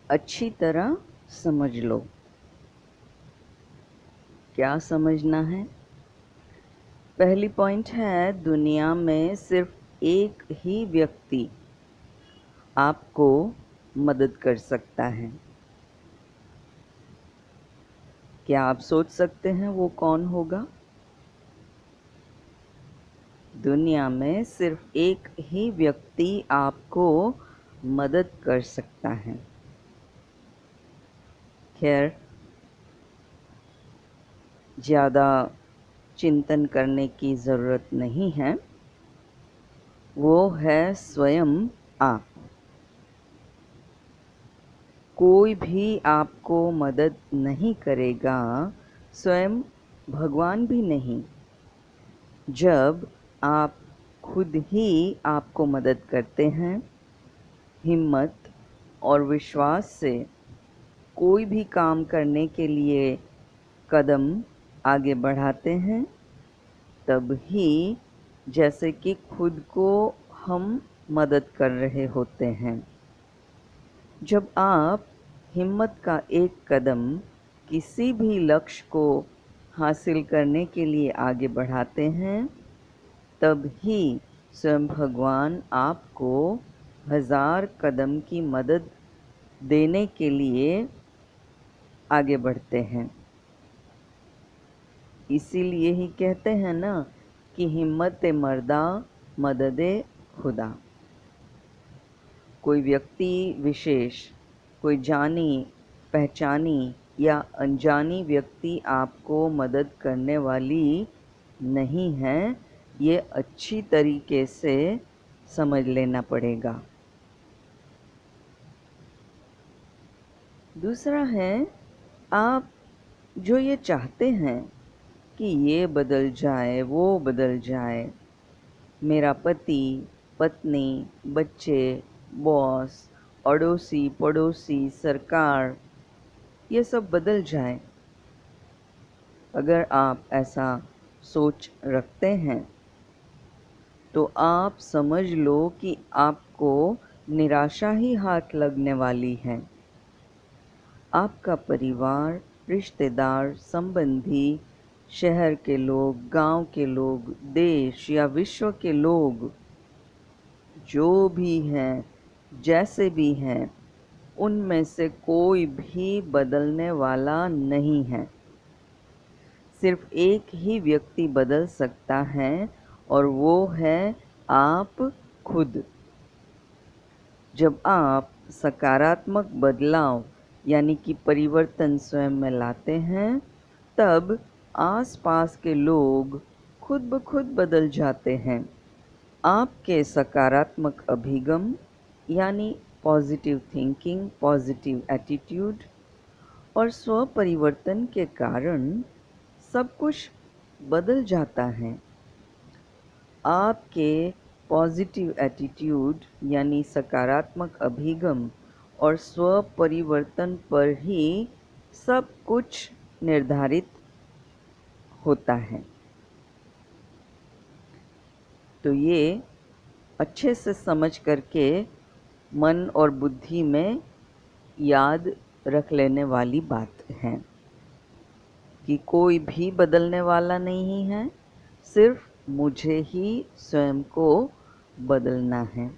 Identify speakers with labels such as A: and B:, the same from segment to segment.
A: अच्छी तरह समझ लो। क्या समझना है? पहली पॉइंट है, दुनिया में सिर्फ एक ही व्यक्ति आपको मदद कर सकता है। क्या आप सोच सकते हैं वो कौन होगा? दुनिया में सिर्फ एक ही व्यक्ति आपको मदद कर सकता है। खैर, ज़्यादा चिंतन करने की ज़रूरत नहीं है। वो है स्वयं आप। कोई भी आपको मदद नहीं करेगा, स्वयं भगवान भी नहीं। जब आप खुद ही आपको मदद करते हैं, हिम्मत और विश्वास से कोई भी काम करने के लिए कदम आगे बढ़ाते हैं, तब ही जैसे कि खुद को हम मदद कर रहे होते हैं। जब आप हिम्मत का एक कदम किसी भी लक्ष्य को हासिल करने के लिए आगे बढ़ाते हैं, तब ही स्वयं भगवान आपको 1000 कदम की मदद देने के लिए आगे बढ़ते हैं। इसीलिए ही कहते हैं ना कि हिम्मत मर्दा मददे खुदा। कोई व्यक्ति विशेष, कोई जानी पहचानी या अनजानी व्यक्ति आपको मदद करने वाली नहीं है, ये अच्छी तरीके से समझ लेना पड़ेगा। दूसरा है, आप जो ये चाहते हैं कि ये बदल जाए, वो बदल जाए, मेरा पति, पत्नी, बच्चे, बॉस, अड़ोसी, पड़ोसी, सरकार, ये सब बदल जाए। अगर आप ऐसा सोच रखते हैं, तो आप समझ लो कि आपको निराशा ही हाथ लगने वाली है। आपका परिवार, रिश्तेदार, संबंधी, शहर के लोग, गांव के लोग, देश या विश्व के लोग, जो भी हैं, जैसे भी हैं, उनमें से कोई भी बदलने वाला नहीं है। सिर्फ एक ही व्यक्ति बदल सकता है, और वो है आप खुद। जब आप सकारात्मक बदलाव यानी कि परिवर्तन स्वयं में लाते हैं, तब आसपास के लोग खुद ब खुद बदल जाते हैं। आपके सकारात्मक अभिगम यानी पॉजिटिव थिंकिंग, पॉजिटिव एटीट्यूड और स्व परिवर्तन के कारण सब कुछ बदल जाता है। आपके पॉजिटिव एटीट्यूड यानी सकारात्मक अभिगम और स्व परिवर्तन पर ही सब कुछ निर्धारित होता है। तो ये अच्छे से समझ करके मन और बुद्धि में याद रख लेने वाली बात है कि कोई भी बदलने वाला नहीं है, सिर्फ मुझे ही स्वयं को बदलना है।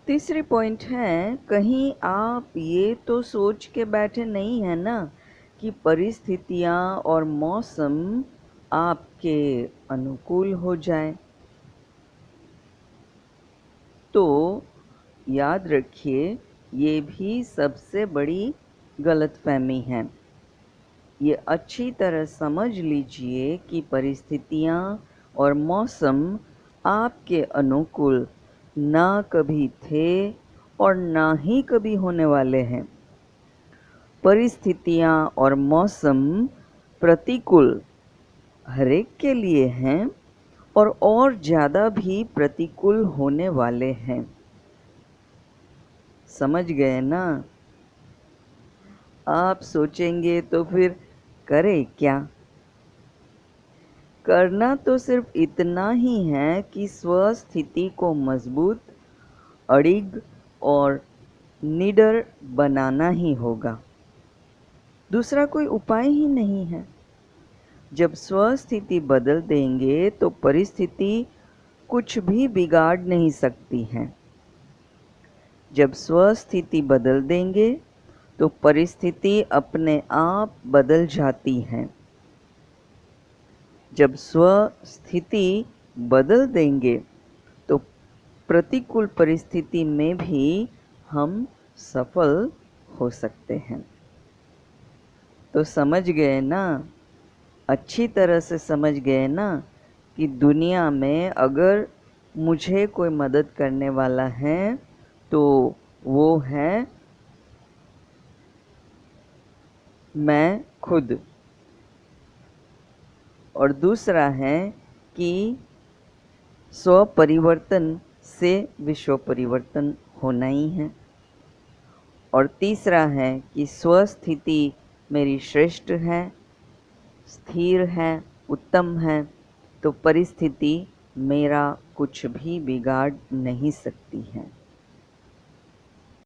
A: तीसरी पॉइंट है, कहीं आप ये तो सोच के बैठे नहीं हैं ना कि परिस्थितियां और मौसम आपके अनुकूल हो जाए। तो याद रखिए, ये भी सबसे बड़ी गलतफहमी है। ये अच्छी तरह समझ लीजिए कि परिस्थितियां और मौसम आपके अनुकूल ना कभी थे और ना ही कभी होने वाले हैं। परिस्थितियां और मौसम प्रतिकूल हरेक के लिए हैं, और ज़्यादा भी प्रतिकूल होने वाले हैं। समझ गए ना? आप सोचेंगे तो फिर करें क्या? करना तो सिर्फ इतना ही है कि स्वस्थिति को मजबूत, अडिग और निडर बनाना ही होगा। दूसरा कोई उपाय ही नहीं है। जब स्वस्थिति बदल देंगे तो परिस्थिति कुछ भी बिगाड़ नहीं सकती है। जब स्वस्थिति बदल देंगे तो परिस्थिति अपने आप बदल जाती है। जब स्वस्थिति बदल देंगे तो प्रतिकूल परिस्थिति में भी हम सफल हो सकते हैं। तो समझ गए ना, अच्छी तरह से समझ गए ना कि दुनिया में अगर मुझे कोई मदद करने वाला है तो वो है मैं खुद। और दूसरा है कि स्व परिवर्तन से विश्व परिवर्तन होना ही है। और तीसरा है कि स्वस्थिति मेरी श्रेष्ठ है, स्थिर है, उत्तम है, तो परिस्थिति मेरा कुछ भी बिगाड़ नहीं सकती है।